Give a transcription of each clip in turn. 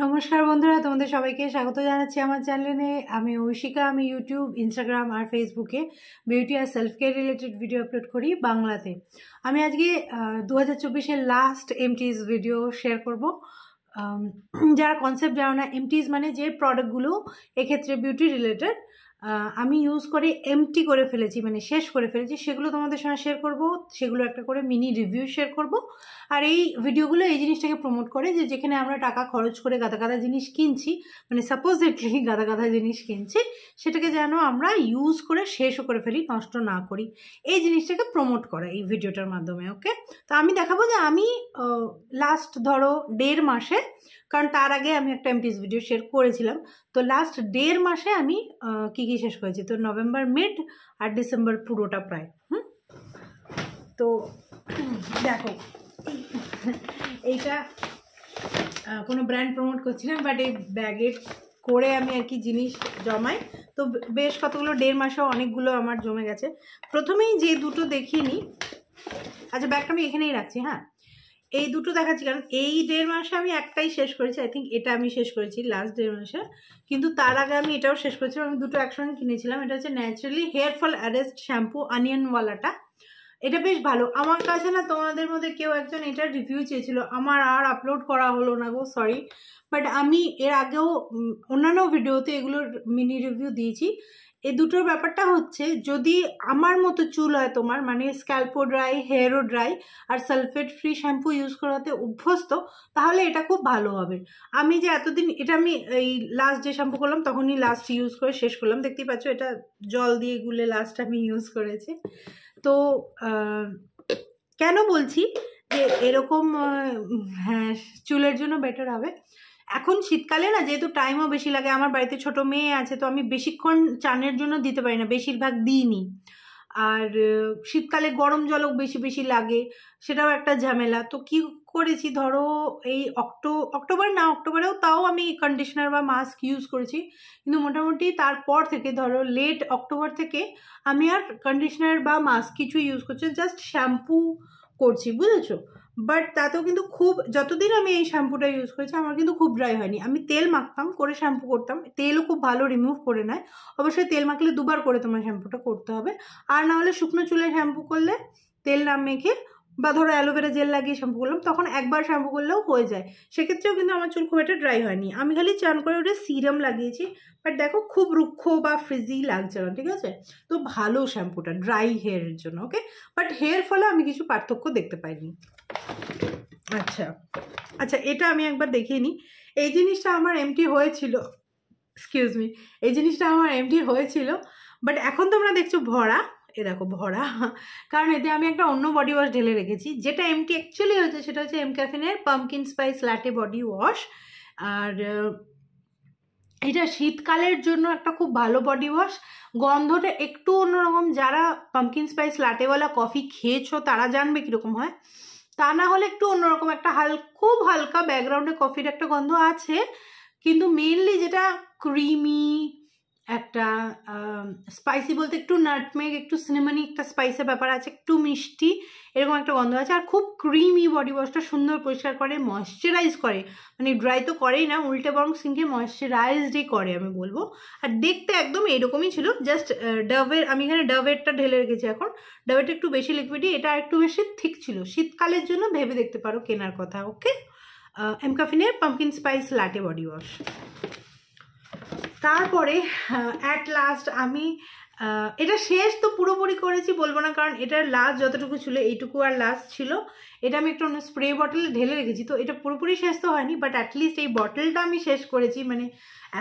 নমস্কার বন্ধুরা, তোমাদের সবাইকে স্বাগত জানাচ্ছি আমার চ্যানেলে। আমি ঐশিকা। আমি ইউটিউব, ইনস্টাগ্রাম আর ফেসবুকে বিউটি আর self care related video upload করি বাংলাতে। আমি আজকে 2024-এর লাস্ট এমটিজ ভিডিও শেয়ার করব। যারা কনসেপ্ট জানো না, এমটিজ মানে যে প্রোডাক্টগুলো এক্ষেত্রে বিউটি রিলেটেড আমি ইউজ করে এমটি করে ফেলেছি, মানে শেষ করে ফেলেছি, সেগুলো তোমাদের সঙ্গে শেয়ার করব। সেগুলো একটা করে মিনি রিভিউ শেয়ার করব। আর এই ভিডিওগুলো এই জিনিসটাকে প্রমোট করে যে যেখানে আমরা টাকা খরচ করে গাদা গাদা জিনিস কিনছি, মানে সাপোজিটলি গাদা গাদা জিনিস কিনছি, সেটাকে যেন আমরা ইউজ করে শেষও করে ফেলি, নষ্ট না করি। এই জিনিসটাকে প্রমোট করে এই ভিডিওটার মাধ্যমে। ওকে, তো আমি দেখাবো যে আমি লাস্ট ধরো 1.5 মাসে, কারণ তার আগে আমি একটা এমটিজ ভিডিও শেয়ার করেছিলাম, তো লাস্ট 1.5 মাসে আমি কি কি শেষ করেছি। তো নভেম্বর মিড আর ডিসেম্বর পুরোটা প্রায়। তো দেখো, এইটা কোনো ব্র্যান্ড প্রমোট করছি না, বাট এই ব্যাগের করে আমি আর কি জিনিস জমাই। তো বেশ কতগুলো 1.5 মাসেও অনেকগুলো আমার জমে গেছে। প্রথমেই যে দুটো দেখিয়ে নিই। আচ্ছা, ব্যাগটা আমি এখানেই রাখছি। হ্যাঁ, এই দুটো দেখাচ্ছি কারণ এই 1.5 মাসে আমি একটাই শেষ করেছি। আই থিঙ্ক এটা আমি শেষ করেছি লাস্ট 1.5 মাসে, কিন্তু তার আগে আমি এটাও শেষ করেছিলাম। আমি দুটো একসঙ্গে কিনেছিলাম। এটা হচ্ছে naturally hair fall arrest shampoo, অনিয়নওয়ালাটা। এটা বেশ ভালো। আমার কাছে না, তোমাদের মধ্যে কেউ একজন এটার রিভিউ চেয়েছিল, আমার আর আপলোড করা হলো না গো, সরি। বাট আমি এর আগেও অন্যান্য ভিডিওতে এগুলোর মিনি রিভিউ দিয়েছি। এই দুটোর ব্যাপারটা হচ্ছে, যদি আমার মতো চুল হয় তোমার, মানে স্ক্যাল্পও ড্রাই, হেয়ারও ড্রাই, আর সালফেট ফ্রি শ্যাম্পু ইউজ করাতে অভ্যস্ত, তাহলে এটা খুব ভালো হবে। আমি যে এতদিন এটা আমি এই লাস্ট যে শ্যাম্পু করলাম তখনই লাস্ট ইউজ করে শেষ করলাম। দেখতেই পাচ্ছ, এটা জল দিয়ে গুলে লাস্ট আমি ইউজ করেছি। তো কেন বলছি যে এরকম, হ্যাঁ, চুলের জন্য বেটার হবে। এখন শীতকালে না, যেহেতু টাইমও বেশি লাগে, আমার বাড়িতে ছোট মেয়ে আছে, তো আমি বেশিক্ষণ চানের জন্য দিতে পারি না, বেশিরভাগ দিইনি। আর শীতকালে গরম জলও বেশি বেশি লাগে, সেটাও একটা ঝামেলা। তো কি করেছি, ধরো এই অক্টোবরেও তাও আমি কন্ডিশনার বা মাস্ক ইউজ করেছি, কিন্তু মোটামুটি তারপর থেকে ধরো লেট অক্টোবর থেকে আমি আর কন্ডিশনার বা মাস্ক কিছু ইউজ করছি, জাস্ট শ্যাম্পু করছি, বুঝেছো? বাট তাতেও কিন্তু খুব, যতদিন আমি এই শ্যাম্পুটা ইউজ করেছি আমার কিন্তু খুব ড্রাই হয়নি। আমি তেল মাখতাম, করে শ্যাম্পু করতাম, তেলও খুব ভালো রিমুভ করে নেয়। অবশ্যই তেল মাখলে 2 বার করে তোমার শ্যাম্পুটা করতে হবে। আর না হলে শুকনো চুলে শ্যাম্পু করলে তেল না মেখে, বা ধরো অ্যালোভেরা জেল লাগিয়ে শ্যাম্পু করলাম, তখন একবার শ্যাম্পু করলেও হয়ে যায়। সেক্ষেত্রেও কিন্তু আমার চুল খুব একটা ড্রাই হয়নি। আমি খালি চান করে ওটা সিরাম লাগিয়েছি, বাট দেখো খুব রুক্ষ বা ফ্রিজি লাগছে না, ঠিক আছে? তো ভালো শ্যাম্পুটা ড্রাই হেয়ারের জন্য। ওকে, বাট হেয়ার ফলে আমি কিছু পার্থক্য দেখতে পাইনি। আচ্ছা, এটা আমি একবার দেখিয়ে নিই। এই জিনিসটা আমার এমটি হয়েছিল, এক্সকিউজ মি, এই জিনিসটা আমার এমটি হয়েছিল, বাট এখন তোমরা দেখছো ভরা। এ দেখো ভরা, কারণ এতে আমি একটা অন্য বডি ওয়াশ ঢেলে রেখেছি। যেটা এমটি অ্যাকচুয়ালি হয়েছে সেটা হচ্ছে এমক্যাফিনের pumpkin spice latte body wash. আর এটা শীতকালের জন্য একটা খুব ভালো বডি ওয়াশ। গন্ধটা একটু অন্যরকম, যারা পাম্পকিন স্পাইস লাটেওয়ালা কফি খেয়েছো তারা জানবে কীরকম হয়। তা না হলে একটু অন্যরকম একটা খুব হালকা ব্যাকগ্রাউন্ডে কফির একটা গন্ধ আছে, কিন্তু মেনলি যেটা ক্রিমি একটা, স্পাইসি বলতে একটু নাটমেগ, একটু সিনেমানি একটা স্পাইসের ব্যাপার আছে, একটু মিষ্টি, এরকম একটা গন্ধ আছে। আর খুব ক্রিমি বডি ওয়াশটা, সুন্দর পরিষ্কার করে, ময়শ্চারাইজ করে, মানে ড্রাই তো করেই না, উল্টে বরং সিঙ্কে ময়শ্চারাইজডই করে আমি বলবো। আর দেখতে একদম এরকমই ছিল। জাস্ট ডাভের, আমি এখানে ডাভেরটা ঢেলে রেখেছি এখন। ডাভেরটা একটু বেশি লিকুইডি, এটা একটু বেশি থিক ছিল। শীতকালের জন্য ভেবে দেখতে পারো কেনার কথা। ওকে, এমক্যাফিনের pumpkin spice latte body wash. তারপরে অ্যাট লাস্ট আমি এটা শেষ তো পুরোপুরি করেছি বলবো না, কারণ এটার লাস্ট যতটুকু ছিল এইটুকু আর লাস্ট ছিল। এটা আমি একটা অন্য স্প্রে বটলে ঢেলে রেখেছি, তো এটা পুরোপুরি শেষ তো হয়নি, বাট অ্যাটলিস্ট এই বটলটা আমি শেষ করেছি। মানে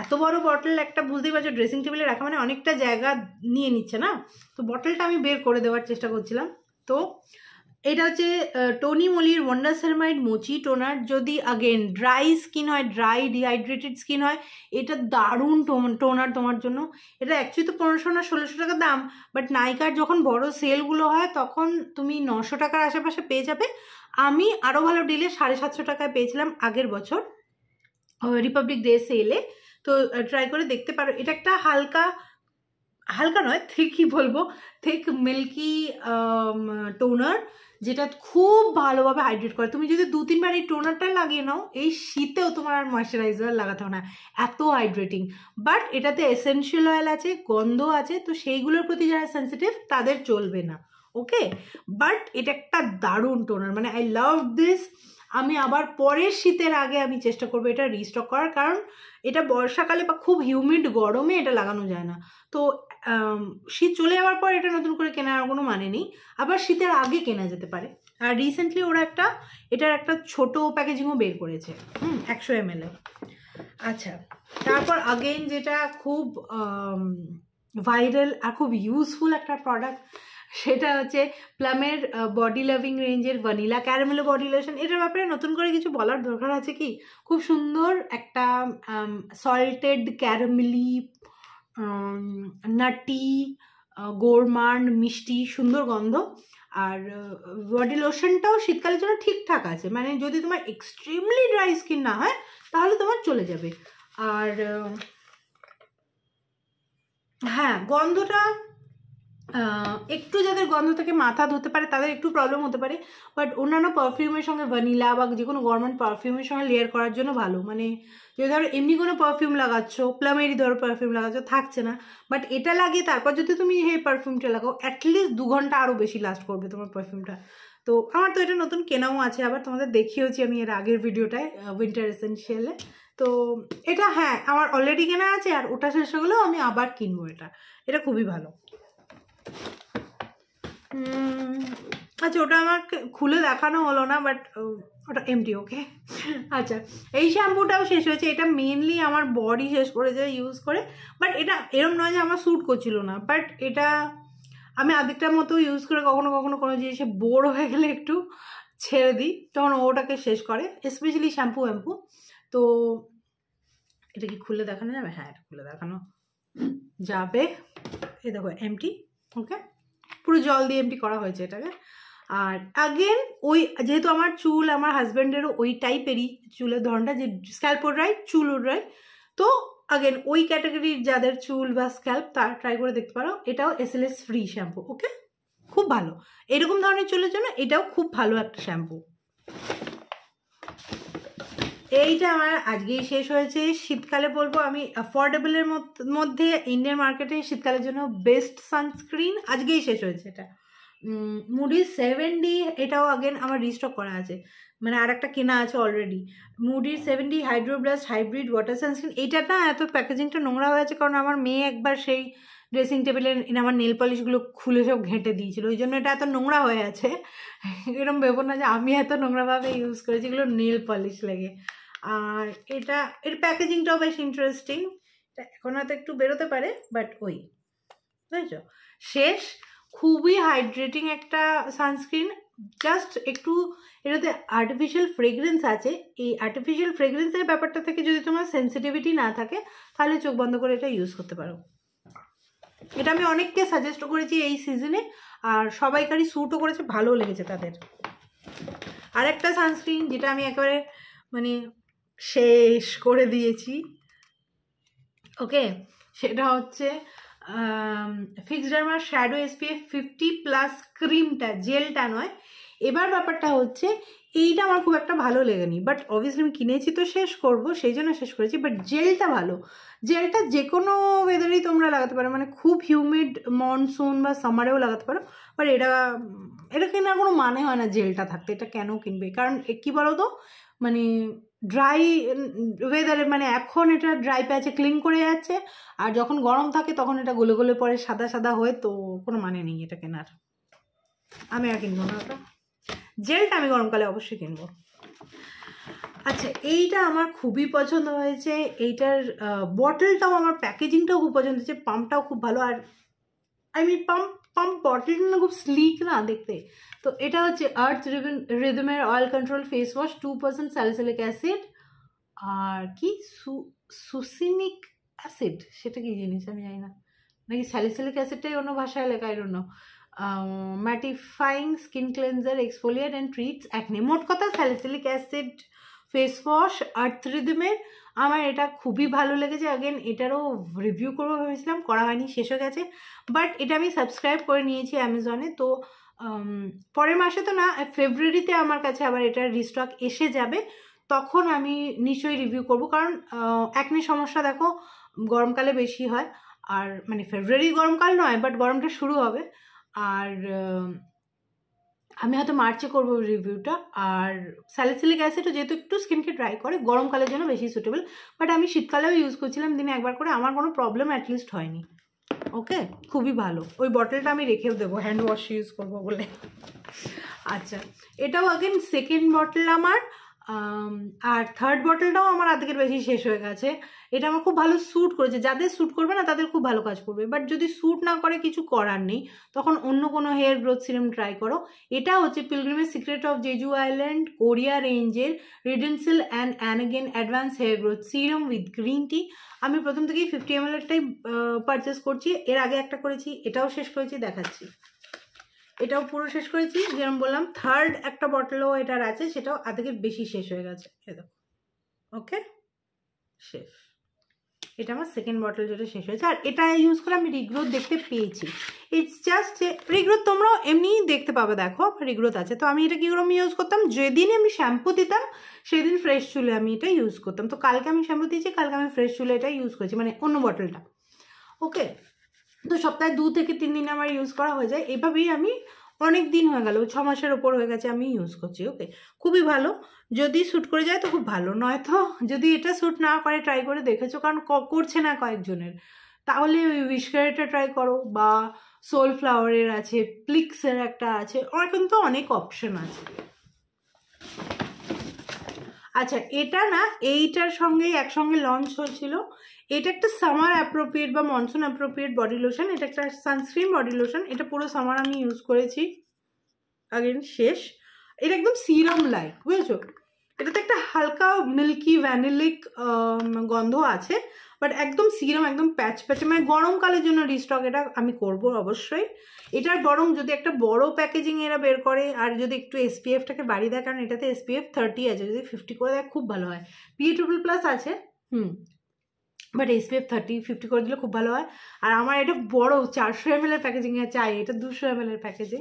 এত বড় বটল একটা, বুঝতেই পারছো, ড্রেসিং টেবিলে রাখা মানে অনেকটা জায়গা নিয়ে নিচ্ছে না, তো বটলটা আমি বের করে দেওয়ার চেষ্টা করছিলাম। তো এটা হচ্ছে টনি মলির ওয়ান্ডার সেরামাইড মোচি টোনার। যদি আগেন ড্রাই স্কিন হয়, ড্রাই ডিহাইড্রেটেড স্কিন হয়, এটা দারুণ টোনার তোমার জন্য। এটা অ্যাকচুয়ালি তো 1500 না 1600 টাকা দাম, বাট নাইকার যখন বড় সেলগুলো হয় তখন তুমি 900 টাকার আশেপাশে পেয়ে যাবে। আমি আরও ভালো ডিলে 750 টাকায় পেয়েছিলাম আগের বছর রিপাবলিক ডে সেলে। তো ট্রাই করে দেখতে পারো। এটা একটা হালকা নয়, ঠিক কি বলবো, ঠিক মিল্কি টোনার, যেটা খুব ভালোভাবে হাইড্রেট করে। তুমি যদি 2-3 বার এই টোনারটা লাগিয়ে নাও, এই শীতেও তোমার আর ময়শ্চারাইজার লাগাতে হবে না, এত হাইড্রেটিং। বাট এটাতে এসেনশিয়াল অয়েল আছে, গন্ধ আছে, তো সেইগুলোর প্রতি যারা সেন্সিটিভ তাদের চলবে না, ওকে। বাট এটা একটা দারুণ টোনার, মানে আই লাভ দিস। আমি আবার পরের শীতের আগে আমি চেষ্টা করবো এটা রিস্টক করার, কারণ এটা বর্ষাকালে বা খুব হিউমিড গরমে এটা লাগানো যায় না। তো শীত চলে যাওয়ার পর এটা নতুন করে কেনার কোনো মানে নেই, আবার শীতের আগে কেনা যেতে পারে। আর রিসেন্টলি ওরা এটার একটা ছোট প্যাকেজিংও বের করেছে, 100 ml। আচ্ছা, তারপর আগেইন যেটা খুব ভাইরাল আর খুব ইউজফুল একটা প্রোডাক্ট, সেটা হচ্ছে প্লামের বডি লাভিং রেঞ্জের ভ্যানিলা ক্যারামেল বডি লোশন। এটার ব্যাপারে নতুন করে কিছু বলার দরকার আছে কি? খুব সুন্দর একটা সল্টেড ক্যারামেলি নাটি গোরমান্ড মিষ্টি সুন্দর গন্ধ। আর বডি লোশনটাও শীতকালের জন্য ঠিকঠাক আছে, মানে যদি তোমার এক্সট্রিমলি ড্রাই স্কিন না হয় তাহলে তোমার চলে যাবে। আর হ্যাঁ, গন্ধটা একটু যাদের গন্ধ থেকে মাথা ধরতে পারে তাদের একটু প্রবলেম হতে পারে, বাট অন্যান্য পারফিউমের সঙ্গে ভ্যানিলা বা যে কোনো গভর্নমেন্ট পারফিউমের সঙ্গে লেয়ার করার জন্য ভালো। মানে যদি ধরো এমনি কোনো পারফিউম লাগাচ্ছ, প্লামেরই ধরো পারফিউম লাগাচ্ছ, থাকছে না, বাট এটা লাগিয়ে তারপর যদি তুমি এই পারফিউমটা লাগাও, অ্যাটলিস্ট 2 ঘন্টা আরও বেশি লাস্ট করবে তোমার পারফিউমটা। তো আমার তো এটা নতুন কেনাও আছে, আবার তোমাদের দেখিয়েছি আমি এর আগের ভিডিওটায় উইন্টার এসেনশিয়ালে। তো এটা হ্যাঁ আমার অলরেডি কেনা আছে, আর ওটা শেষ হয়ে গেলেও আমি আবার কিনবো। এটা খুবই ভালো। আচ্ছা, ওটা আমার খুলে দেখানো হলো না, বাট ওটা এমটি, ওকে। আচ্ছা, এই শ্যাম্পুটাও শেষ হয়েছে। এটা মেনলি আমার বডি শেষ করেছে ইউজ করে, বাট এটা এরম নয় যে আমার স্যুট করছিল না, বাট এটা আমি আদিকটার মতো ইউজ করে কখনো কখনো কোনো জিনিসে বোর হয়ে গেলে একটু ছেড়ে দিই, তখন ওটাকে শেষ করে, স্পেশালি শ্যাম্পু ওয়াম্পু। তো এটা কি খুলে দেখানো যাবে? হ্যাঁ, এটা খুলে দেখানো যাবে। এই দেখো এমটি, ওকে, পুরো জল দিয়ে এমটি করা হয়েছে এটাকে। আর আগেন ওই যেহেতু আমার চুল আমার হাজব্যান্ডেরও ওই টাইপেরই চুলের ধরনটা, যে স্ক্যাল্প ড্রাই চুল ড্রাই, তো আগেন ওই ক্যাটাগরির যাদের চুল বা স্ক্যাল্প তার ট্রাই করে দেখতে পারো। এটাও SLS ফ্রি শ্যাম্পু, ওকে, খুব ভালো। এরকম ধরনের চুলের জন্য এটাও খুব ভালো একটা শ্যাম্পু। এইটা আমার আজকেই শেষ হয়েছে। শীতকালে বলবো আমি অ্যাফোর্ডেবলের মধ্যে ইন্ডিয়ান মার্কেটে শীতকালের জন্য বেস্ট সানস্ক্রিন আজকেই শেষ হয়েছে। এটা মুডির 7D, এটাও আগেন আমার রিস্টক করা আছে, মানে আর একটা কেনা আছে অলরেডি। মুডির 7D hydro blast hybrid water sunscreen. এইটা না এত প্যাকেজিংটা নোংরা হয়েছে, কারণ আমার মেয়ে একবার সেই ড্রেসিং টেবিলে আমার নেল পলিশগুলো খুলে সব ঘেঁটে দিয়েছিল, ওই জন্য এটা এত নোংরা হয়ে আছে। এরকম ভেবো না যে আমি এত নোংরাভাবে ইউজ করেছি, এগুলো নেল পলিশ লেগে। আর এর প্যাকেজিংটাও বেশ ইন্টারেস্টিং। এখন হয়তো একটু বেরোতে পারে, বাট ওই বুঝেছো, শেষ। খুবই হাইড্রেটিং একটা সানস্ক্রিন, জাস্ট একটু এটাতে আর্টিফিশিয়াল ফ্রেগরেন্স আছে। এই আর্টিফিশিয়াল ফ্রেগরেন্সের ব্যাপারটা থেকে যদি তোমার সেন্সিটিভিটি না থাকে তাহলে চোখ বন্ধ করে এটা ইউজ করতে পারো। এটা আমি অনেককে সাজেস্ট করেছি এই সিজনে, আর সবাইকারই স্যুটও করেছে, ভালোও লেগেছে তাদের। আর একটা সানস্ক্রিন যেটা আমি একেবারে মানে শেষ করে দিয়েছি, ওকে, সেটা হচ্ছে ফিক্সড ডার্মার শ্যাডো SPF 50+ ক্রিমটা, জেলটা নয়। এবার ব্যাপারটা হচ্ছে এইটা আমার খুব একটা ভালো লেগেনি, বাট অবভিয়াসলি আমি কিনেছি তো শেষ করব, সেই জন্য শেষ করেছি। বাট জেলটা ভালো, জেলটা যে কোনো ওয়েদারেই তোমরা লাগাতে পারো, মানে খুব হিউমিড মনসুন বা সামারেও লাগাতে পারো। বাট এটা কেনার কোনো মানে হয় না জেলটা থাকতে, এটা কেন কিনবে? কারণ কী বলো তো, মানে ড্রাই ওয়েদারে, মানে এখন এটা ড্রাই প্যাচে ক্লিন করে যাচ্ছে, আর যখন গরম থাকে তখন এটা গলে গলে পরে সাদা সাদা হয়ে, তো কোনো মানে নেই এটা কেনার। আমি আর কিনবো না ওটা, জেলটা আমি গরমকালে অবশ্যই কিনবো। আচ্ছা, এইটা আমার খুবই পছন্দ হয়েছে। এইটার বটলটাও আমার, প্যাকেজিংটাও খুব পছন্দ হয়েছে, পাম্পটাও খুব ভালো। আর পাম্প বটলটা না খুব স্লিক না দেখতে। তো এটা হচ্ছে আর্থ রিদমের oil control face wash, 2% salicylic acid আর কি সুসিনিক অ্যাসিড, সেটা কি জিনিস আমি জানি না, নাকি স্যালিসিলিক অ্যাসিডটাই অন্য ভাষায় লেখা, I don't know. Mattifying skin cleanser exfoliate and treats acne. মোট কথা স্যালিসিলিক অ্যাসিড ফেস ওয়াশ আর্থ রিদমের, আমার এটা খুবই ভালো লেগেছে। আগেন এটারও রিভিউ করবো ভেবেছিলাম, করা হয়নি, শেষ হয়ে গেছে। বাট এটা আমি সাবস্ক্রাইব করে নিয়েছি অ্যামাজনে, তো পরের মাসে তো না, ফেব্রুয়ারিতে আমার কাছে আবার এটার রিস্টক এসে যাবে, তখন আমি নিশ্চয়ই রিভিউ করব। কারণ একনি সমস্যা দেখো গরমকালে বেশি হয়, আর মানে ফেব্রুয়ারি গরমকাল নয়, বাট গরমটা শুরু হবে। আর আমি হয়তো মার্চে করবো রিভিউটা। আর স্যালিসিলিক অ্যাসিডও যেহেতু একটু স্কিনকে ড্রাই করে, গরমকালের জন্য বেশি সুটেবল, বাট আমি শীতকালেও ইউজ করছিলাম দিনে একবার করে, আমার কোনো প্রবলেম অ্যাটলিস্ট হয়নি। ওকে, খুবই ভালো। ওই বটলটা আমি রেখেও দেবো, হ্যান্ড ওয়াশ ইউজ করবো বলে। আচ্ছা, এটাও আগেন সেকেন্ড বটল আমার। আর থার্ড বটলটাও আমার আর্ধেকের বেশি শেষ হয়ে গেছে। এটা আমার খুব ভালো স্যুট করেছে, যাদের স্যুট করবে না তাদের খুব ভালো কাজ করবে, বাট যদি স্যুট না করে কিছু করার নেই, তখন অন্য কোনো হেয়ার গ্রোথ সিরাম ট্রাই করো। এটা হচ্ছে pilgrimage secret of Jeju island Korea রেঞ্জের redensyl and anagain advance hair growth serum with green tea. আমি প্রথম থেকেই 50 ml এরটাই পারচেস করছি, এর আগে একটা করেছি, এটাও শেষ করেছি, দেখাচ্ছি। এটাও পুরো শেষ করেছি, যেরকম বললাম থার্ড একটা বটলও এটার আছে, সেটাও আর্ধেকের বেশি শেষ হয়ে গেছে। ওকে, শেষ। এটা আমার সেকেন্ড বটল যেটা শেষ হয়েছে, আর এটা ইউজ করে আমি রিগ্রোথ দেখতে পেয়েছি। ইটস জাস্ট রিগ্রোথ তোমরাও এমনিই দেখতে পাবে, দেখো রিগ্রোথ আছে। তো আমি এটা কী করে আমি ইউজ করতাম, যেদিন আমি শ্যাম্পু দিতাম সেদিন ফ্রেশ চুলে আমি এটা ইউজ করতাম। তো কালকে আমি শ্যাম্পু দিয়েছি, কালকে আমি ফ্রেশ চুলে এটা ইউজ করেছি, মানে অন্য বটলটা। ওকে, তো সপ্তাহে 2 থেকে 3 দিন আমার ইউজ করা হয়ে যায়। এভাবেই আমি অনেক দিন হয়ে গেল, 6 মাসের ওপর হয়ে গেছে আমি ইউজ করছি। ওকে, খুবই ভালো। যদি শ্যুট করে যায় তো খুব ভালো, নয়তো যদি এটা শ্যুট না করে ট্রাই করে দেখেছো, কারণ করছে না কয়েকজনের, তাহলে ওই উইশকারেটা ট্রাই করো, বা সোলফ্লাওয়ারের আছে, প্লিক্সের একটা আছে, ওর কিন্তু অনেক অপশন আছে। আচ্ছা, এটা না এইটার সঙ্গে একসঙ্গে লঞ্চ হয়েছিল। এটা একটা সামার অ্যাপ্রোপ্রিয়েট বা মনসুন অ্যাপ্রোপ্রিয়েট বডি লোশন, এটা একটা সানস্ক্রিন বডি লোশন। এটা পুরো সামার আমি ইউজ করেছি, আগেন শেষ। এটা একদম সিরাম লাইক, বুঝেছো? এটাতে একটা হালকা মিল্কি ভ্যানিলিক গন্ধ আছে, বাট একদম সিরাম, একদম প্যাচ প্যাচে, মানে গরমকালের জন্য রিস্টক এটা আমি করব অবশ্যই। এটার বরং যদি একটা বড় প্যাকেজিং এরা বের করে, আর যদি একটু এসপিএফটাকে বাড়িয়ে দেয়, কারণ এটাতে SPF 30 আছে, যদি 50 করে দেয় খুব ভালো হয়। PA++ আছে, বাট SPF 30-50 করে দিলে খুব ভালো হয়। আর আমার এটা বড় 400 ml এর প্যাকেজিংয়ে চাই, এটা 200 ml এর প্যাকেজিং।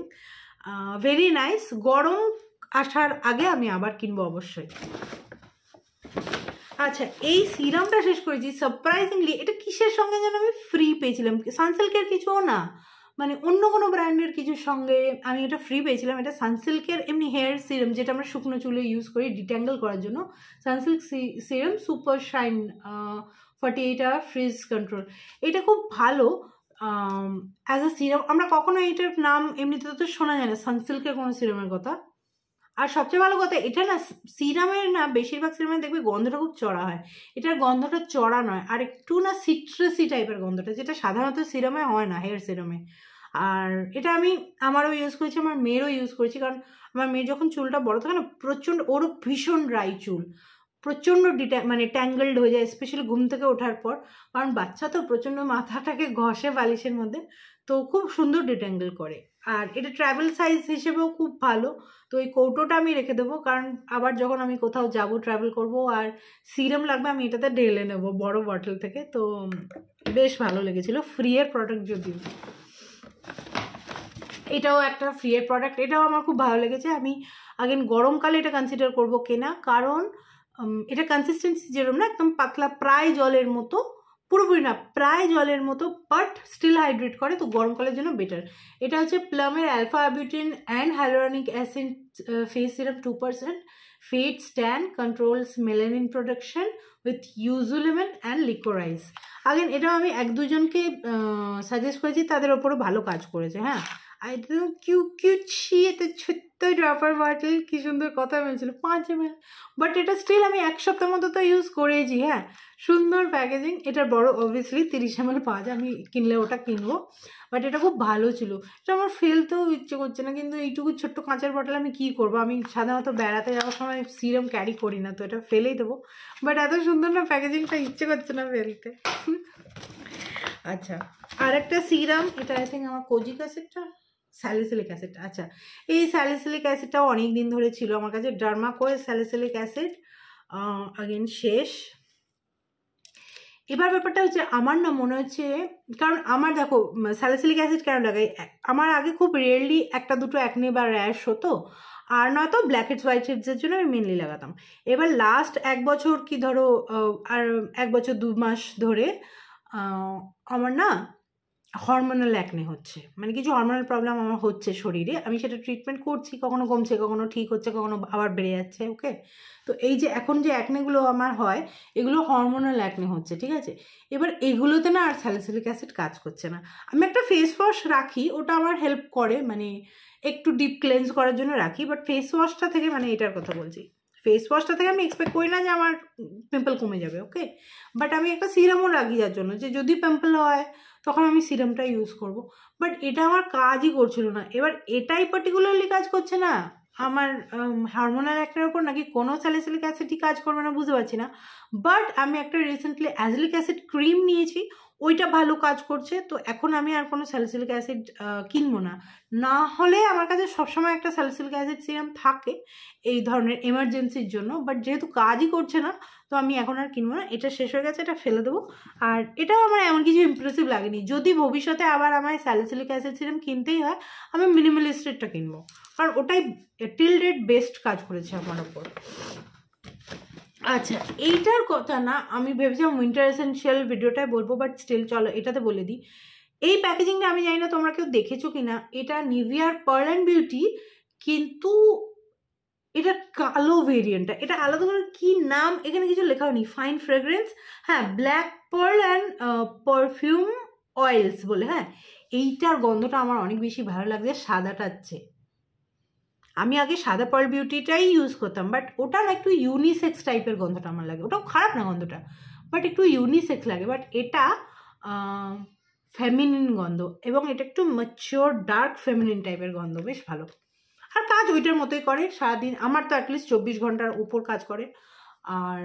Very nice. গরম আসার আগে আমি আবার কিনবো অবশ্যই। আচ্ছা, এই সিরামটা শেষ করেছি সারপ্রাইজিংলি। এটা কিসের সঙ্গে যেন আমি ফ্রি পেয়েছিলাম, সানসিল্কের কিছুও না, মানে অন্য কোনো ব্র্যান্ডের কিছুর সঙ্গে আমি এটা ফ্রি পেয়েছিলাম। এটা সানসিল্কের এমনি হেয়ার সিরাম, যেটা আমরা শুকনো চুলে ইউজ করি ডিট্যাঙ্গল করার জন্য। Sunsilk serum super shine 48 hour frizz control. এটা খুব ভালো অ্যাজ আ সিরাম। আমরা কখনো এইটার নাম এমনিতে তো শোনা যায় না সানসিল্কের কোনো সিরামের কথা। আর সবচেয়ে ভালো কথা, এটা না সিরামের না, বেশিরভাগ সিরামে দেখবে গন্ধটা খুব চড়া হয়, এটার গন্ধটা চড়া নয়, আর একটু না সিট্রাসি টাইপের গন্ধটা, যেটা সাধারণত সিরামে হয় না, হেয়ার সিরামে। আর এটা আমি আমারও ইউজ করেছি, আমার মেয়েরও ইউজ করেছি, কারণ আমার মেয়ের যখন চুলটা বড় থাকে না, প্রচণ্ড, ওরও ভীষণ ড্রাই চুল, প্রচণ্ড মানে ট্যাঙ্গেলড হয়ে যায়, স্পেশালি ঘুম থেকে ওঠার পর, কারণ বাচ্চা তো প্রচণ্ড মাথাটাকে ঘষে বালিশের মধ্যে, তো খুব সুন্দর ডিট্যাঙ্গেল করে। আর এটা ট্রাভেল সাইজ হিসেবেও খুব ভালো। তো এই কৌটোটা আমি রেখে দেবো, কারণ আবার যখন আমি কোথাও যাব, ট্রাভেল করব, আর সিরাম লাগবে, আমি এটাতে ঢেলে নেবো বড় বটল থেকে। তো বেশ ভালো লেগেছিলো, ফ্রি এর প্রোডাক্ট যদিও। এটাও একটা ফ্রি এর প্রোডাক্ট, এটাও আমার খুব ভালো লেগেছে। আমি আগেন গরমকালে এটা কনসিডার করব কেনা, কারণ এটা কনসিস্টেন্সি যেরকম না, একদম পাতলা, প্রায় জলের মতো, পুরোপুরি না, প্রায় জলের মতো, বাট স্টিল হাইড্রেট করে, তো গরমকালের জন্য বেটার। এটা হচ্ছে প্লামের alpha arbutin and hyaluronic acid face serum 2%, fade stain, controls melanin production with yuzu lemon and licorice. Again এটাও আমি 1-2 জনকে সাজেস্ট করেছি, তাদের ওপরও ভালো কাজ করেছে। হ্যাঁ, একদম কিউট এতে ছোট্ট ড্রপার বটল, কি সুন্দর কথা বলছিল, 5 ml, বাট এটা স্টিল আমি 1 সপ্তাহ মতো তো ইউজ করেছি। হ্যাঁ, সুন্দর প্যাকেজিং। এটার বড় অবভিয়াসলি 30 ml পাওয়া যায়, আমি কিনলে ওটা কিনবো, বাট এটা খুব ভালো ছিল। এটা আমার ফেলতেও ইচ্ছে করছে না, কিন্তু এইটুকু ছোট্ট কাঁচের বটল আমি কী করবো, আমি সাধারণত বেড়াতে যাওয়ার সময় সিরাম ক্যারি করি না, তো এটা ফেলেই দেবো, বাট এত সুন্দর না প্যাকেজিংটা, ইচ্ছে করছে না ফেলতে। আচ্ছা, আরেকটা সিরাম, এটা আই থিঙ্ক আমার কোজিক অ্যাসিডটা, স্যালিসিলিক অ্যাসিড। আচ্ছা, এই স্যালিসিলিক অ্যাসিডটাও অনেক দিন ধরে ছিল আমার কাছে, ডার্মাকোয়ের স্যালিসিলিক অ্যাসিড, আগেন শেষ। এবার ব্যাপারটা হচ্ছে আমার না মনে হচ্ছে, কারণ আমার দেখো স্যালিসিলিক অ্যাসিড কেন লাগাই, আমার আগে খুব রিয়েরলি একটা দুটো অ্যাকনে বা র্যাশ হতো, আর নয়তো ব্ল্যাক হেডস হোয়াইট হেডসের জন্য আমি মেনলি লাগাতাম। এবার লাস্ট 1 বছর কি ধরো আর 1 বছর 2 মাস ধরে আমার না হরমোনাল অ্যাকনে হচ্ছে, মানে কিছু হরমোনাল প্রবলেম আমার হচ্ছে শরীরে, আমি সেটা ট্রিটমেন্ট করছি, কখনো কমছে, কখনো ঠিক হচ্ছে, কখনো আবার বেড়ে যাচ্ছে। ওকে, তো এই যে এখন যে অ্যাকনেগুলো আমার হয়, এগুলো হরমোনাল অ্যাকনে হচ্ছে, ঠিক আছে। এবার এগুলোতে না আর স্যালিসিলিক অ্যাসিড কাজ করছে না। আমি একটা ফেস ওয়াশ রাখি, ওটা আমার হেল্প করে, মানে একটু ডিপ ক্লেন্স করার জন্য রাখি, বাট ফেস ওয়াশটা থেকে, মানে এটার কথা বলছি, ফেস ওয়াশটা থেকে আমি এক্সপেক্ট করি না যে আমার পিম্পল কমে যাবে। ওকে, বাট আমি একটা সিরামও রাখি যার জন্য যে যদি পিম্পল হয় তখন আমি সিরামটা ইউজ করব, বাট এটা আমার কাজই করছিল না। এবার এটাই পার্টিকুলারলি কাজ করছে না আমার হরমোনাল অ্যাকনের উপর, নাকি কোনো স্যালিসিলিক অ্যাসিডই কাজ করবে না বুঝতে পারছি না। বাট আমি একটা রিসেন্টলি অ্যাজিলিক অ্যাসিড ক্রিম নিয়েছি, ওইটা ভালো কাজ করছে। তো এখন আমি আর কোনো স্যালিসিলিক অ্যাসিড কিনবো না, না হলে আমার কাছে সবসময় একটা স্যালিসিলিক অ্যাসিড সিরাম থাকে এই ধরনের এমার্জেন্সির জন্য, বাট যেহেতু কাজই করছে না তো আমি এখন আর কিনবো না, এটা শেষ হয়ে গেছে, এটা ফেলে দেবো। আর এটাও আমার এমন কিছু ইমপ্রেসিভ লাগেনি, যদি ভবিষ্যতে আবার আমায় স্যালিসিলিক অ্যাসিড সিরাম কিনতেই হয় আমি মিনিমালিস্টেরটা কিনবো, কারণ ওটাই টিল ডেট বেস্ট কাজ করেছে আমার ওপর। আচ্ছা, এইটার কথা না আমি ভেবেছিলাম উইন্টার এসেনশিয়াল ভিডিওটাই বলবো, বাট স্টিল চলো এটাতে বলে দিই। এই প্যাকেজিংটা আমি জানি না তোমরা কেউ দেখেছো কিনা, এটা নিভিয়ার পার্ল অ্যান্ড বিউটি, কিন্তু এটা কালো ভেরিয়েন্টটা, এটা আলাদা করে কি নাম এখানে কিছু লেখা হয়নি, ফাইন ফ্রেগ্রেন্স, হ্যাঁ black pearl and perfume oils বলে। হ্যাঁ, এইটার গন্ধটা আমার অনেক বেশি ভালো লাগছে সাদাটার চেয়ে। আমি আগে সাদা পার্ল বিউটিটাই ইউজ করতাম, বাট ওটা না একটু ইউনিসেক্স টাইপের গন্ধটা আমার লাগে, ওটাও খারাপ না গন্ধটা, বাট একটু ইউনিসেক্স লাগে। বাট এটা ফেমিনিন গন্ধ, এবং এটা একটু ম্যাচিওর ডার্ক ফেমিনিন টাইপের গন্ধ, বেশ ভালো। আর কাজ ওইটার মতোই করে সারাদিন, আমার তো অ্যাটলিস্ট 24 ঘন্টার উপর কাজ করে। আর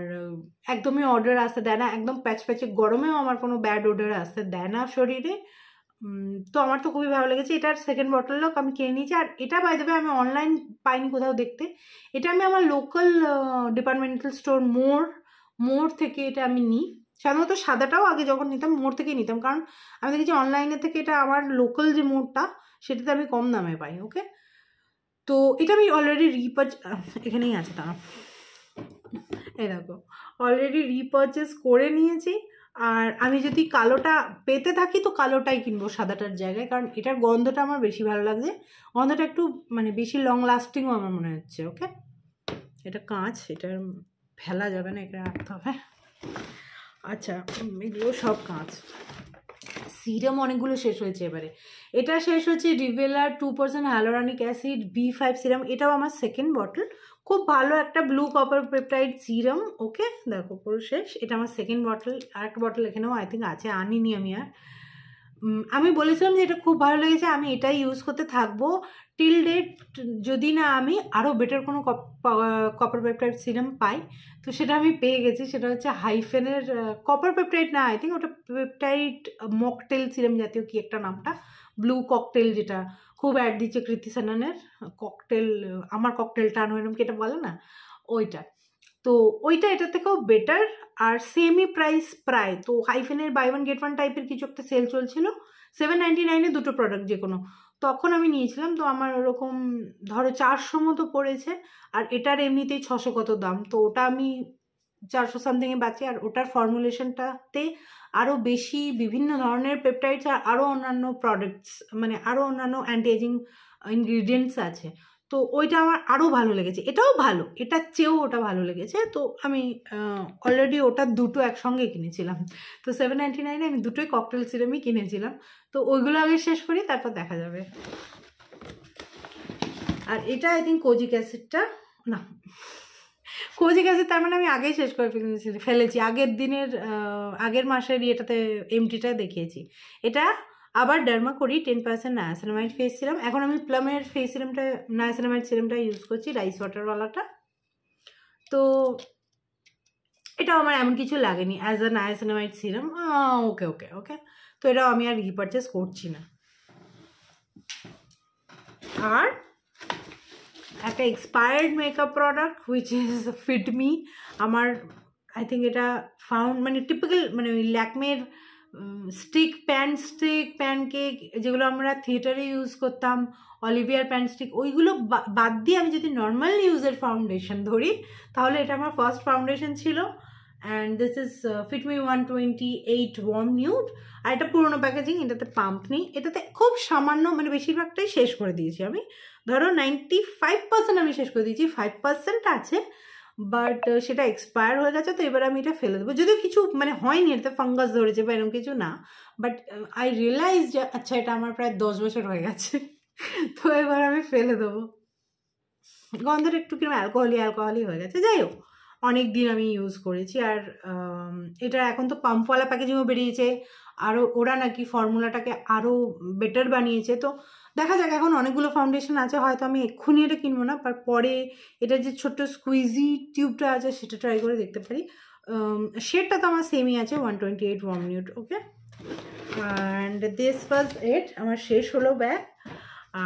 একদমই অর্ডার আসতে দেয় না, একদম প্যাচ প্যাচে গরমেও আমার কোনো ব্যাড অর্ডার আসতে দেয় না শরীরে। তো আমার তো খুবই ভালো লেগেছে, এটার সেকেন্ড বটলও আমি কিনে নিয়েছি। আর এটা বাই দ্য ওয়ে আমি অনলাইন পাইনি কোথাও দেখতে, এটা আমি আমার লোকাল ডিপার্টমেন্টাল স্টোর মোড় থেকে এটা আমি নিই। সাধারণত সাদাটাও আগে যখন নিতাম মোড় থেকেই নিতাম, কারণ আমি দেখেছি অনলাইনের থেকে এটা আমার লোকাল যে মোড়টা সেটাতে আমি কম দামে পাই। ওকে, তো এটা আমি অলরেডি এখানেই আছে, তারা এই দেখো অলরেডি রিপারচেস করে নিয়েছি। আর আমি যদি কালোটা পেতে থাকি তো কালোটাই কিনবো সাদাটার জায়গায়, কারণ এটার গন্ধটা আমার বেশি ভালো লাগছে, গন্ধটা একটু মানে বেশি লং লাস্টিংও আমার মনে হচ্ছে। ওকে, এটা কাঁচ, এটা ফেলা যাবে না, এটা রাখতে হবে। আচ্ছা, এগুলো সব কাঁচ। সিরাম অনেকগুলো শেষ হয়েছে এবারে, এটা শেষ হচ্ছে রিভেলার 2% হ্যালোরানিক অ্যাসিড B5 সিরাম, এটাও আমার সেকেন্ড বটল, খুব ভালো একটা ব্লু কপার পেপটাইড সিরাম। ওকে, দেখো পুরো শেষ, এটা আমার সেকেন্ড বটল। আর একটা বটল এখানেও আই থিঙ্ক আছে, আনিনি আমি আর। আমি বলেছিলাম যে এটা খুব ভালো লেগেছে, আমি এটাই ইউজ করতে থাকবো টিল ডেট, যদি না আমি আরও বেটার কোনো কপার পেপটাইড সিরাম পাই। তো সেটা আমি পেয়ে গেছি, সেটা হচ্ছে হাইফেনের কপার পেপটাইড না, আই থিঙ্ক ওটা পেপটাইড মকটেল সিরাম জাতীয় কি একটা নামটা, ব্লু ককটেল, যেটা খুব অ্যাড দিচ্ছে কৃতি সেনানের ককটেল, আমার ককটেলটা আনো এরকম কি এটা বলে না, ওইটা। তো ওইটা এটার থেকেও বেটার, আর সেমই প্রাইস প্রায়। তো হাইফেনের বাই ওয়ান গেট ওয়ান টাইপের কিছু একটা সেল চলছিল, 799-এ দুটো প্রোডাক্ট যে কোনো, তখন আমি নিয়েছিলাম। তো আমার ওরকম ধরো 400 মতো পড়েছে, আর এটার এমনিতেই 600 কত দাম, তো ওটা আমি 400 সামথিংয়ে বাঁচি। আর ওটার ফর্মুলেশনটাতে আরও বেশি বিভিন্ন ধরনের পেপটাইডস আর আরও অন্যান্য প্রোডাক্টস, মানে আরও অন্যান্য অ্যান্টি এজিং ইনগ্রিডিয়েন্টস আছে। তো ওইটা আমার আরও ভালো লেগেছে, এটাও ভালো, এটার চেয়েও ওটা ভালো লেগেছে। তো আমি অলরেডি ওটা দুটো একসঙ্গে কিনেছিলাম, তো 799-এ আমি দুটোই ককটেল সিরামই কিনেছিলাম। তো ওইগুলো আগে শেষ করি, তারপর দেখা যাবে। আর এটা আই থিঙ্ক কোজিক অ্যাসিডটা, না কোজিক অ্যাসিড তার মানে আমি আগেই শেষ করে ফেলেছি, আগের দিনের আগের মাসের এটাতে এমটিটা দেখিয়েছি। এটা আবার ডার্মা করি 10% নায়াসিনামাইড ফেস সিরাম, এখন আমি প্লামের ফেস সিরামটা নায়াসিনামাইড সিরামটা ইউজ করছি, রাইস ওয়াটারওয়ালাটা। তো এটাও আমার এমন কিছু লাগেনি as a niacinamide serum. Okay okay okay, তো এটাও আমি আর রিপারচেস করছি না। আর একটা expired makeup product which is fit me, আমার আই থিঙ্ক এটা ফাউন্ড মানে টিপিক্যাল মানে ওই ল্যাকমের স্টিক প্যানকেক যেগুলো আমরা থিয়েটারে ইউজ করতাম, অলিভিয়ার প্যান স্টিক, ওইগুলো বাদ দিয়ে আমি যদি নর্মাল ইউজের ফাউন্ডেশন ধরি তাহলে এটা আমার ফার্স্ট ফাউন্ডেশন ছিল। And this is Fit Me 128 warm nude. আর এটা পুরোনো প্যাকেজিং, এটাতে পাম্প নেই, এটাতে খুব সামান্য মানে বেশিরভাগটাই শেষ করে দিয়েছি আমি, ধরো 95% আমি শেষ করে দিয়েছি, 5% আছে বাট সেটা এক্সপায়ার হয়ে গেছে, তো এবার আমি এটা ফেলে দেবো। যদিও কিছু মানে হয়নি, এটাতে ফাঙ্গাস ধরেছে বা এরকম কিছু না, বাট আই রিয়েলাইজ যে আচ্ছা এটা আমার প্রায় 10 বছর হয়ে গেছে, তো এবার আমি ফেলে দেবো। গন্ধটা একটু কিরকম অ্যালকোহলি হয়ে গেছে, যাই হোক অনেক দিন আমি ইউজ করেছি। আর এটা এখন তো পাম্পওয়ালা প্যাকেজিংও বেরিয়েছে, আরও ওরা নাকি ফর্মুলাটাকে আরও বেটার বানিয়েছে। তো দেখা যাক, এখন অনেকগুলো ফাউন্ডেশন আছে, হয়তো আমি এক্ষুনি এটা কিনবো না, বাট পরে এটা যে ছোট্ট স্কুইজি টিউবটা আছে সেটা ট্রাই করে দেখতে পারি। শেডটা তো আমার সেমই আছে, 128 warm nude. Okay, and this was it, আমার শেষ হলো ব্যাগ।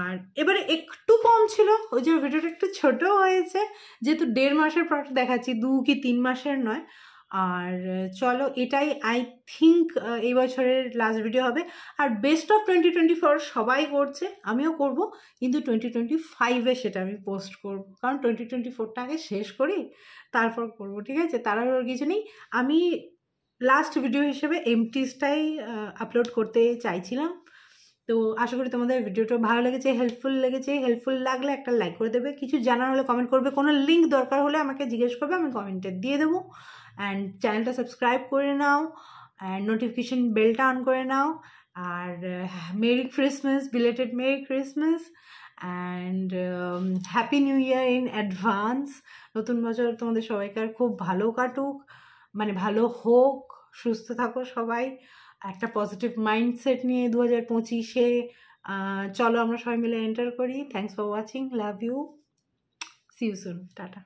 আর এবারে একটু কম ছিল, ওই যে ভিডিওটা একটু ছোট হয়েছে, যেহেতু 1.5 মাসের প্রোডাক্ট দেখাচ্ছি, 2 কি 3 মাসের নয়। আর চলো, এটাই আই থিঙ্ক এই বছরের লাস্ট ভিডিও হবে। আর বেস্ট অফ 2024 সবাই করছে, আমিও করব, কিন্তু 2025-এ সেটা আমি পোস্ট করব, কারণ 2024টা আগে শেষ করি তারপর করব, ঠিক আছে? তাড়াহুড়োর কিছু নেই। আমি লাস্ট ভিডিও হিসেবে এমটিসটাই আপলোড করতে চাইছিলাম। তো আশা করি তোমাদের ভিডিওটা ভালো লেগেছে, হেল্পফুল লাগলে একটা লাইক করে দেবে, কিছু জানার হলে কমেন্ট করবে, কোনো লিঙ্ক দরকার হলে আমাকে জিজ্ঞেস করবে, আমি কমেন্টে দিয়ে দেবো। অ্যান্ড চ্যানেলটা সাবস্ক্রাইব করে নাও, অ্যান্ড নোটিফিকেশন বেলটা অন করে নাও। আর merry Christmas, belated merry Christmas, and happy new year in advance. নতুন বছর তোমাদের সবাইকার খুব ভালো কাটুক, মানে ভালো হোক, সুস্থ থাকো সবাই, একটা পজিটিভ মাইন্ডসেট নিয়ে 2025-এ চলো আমরা সবাই মিলে এন্টার করি। Thanks for watching, love you, see you soon, tata.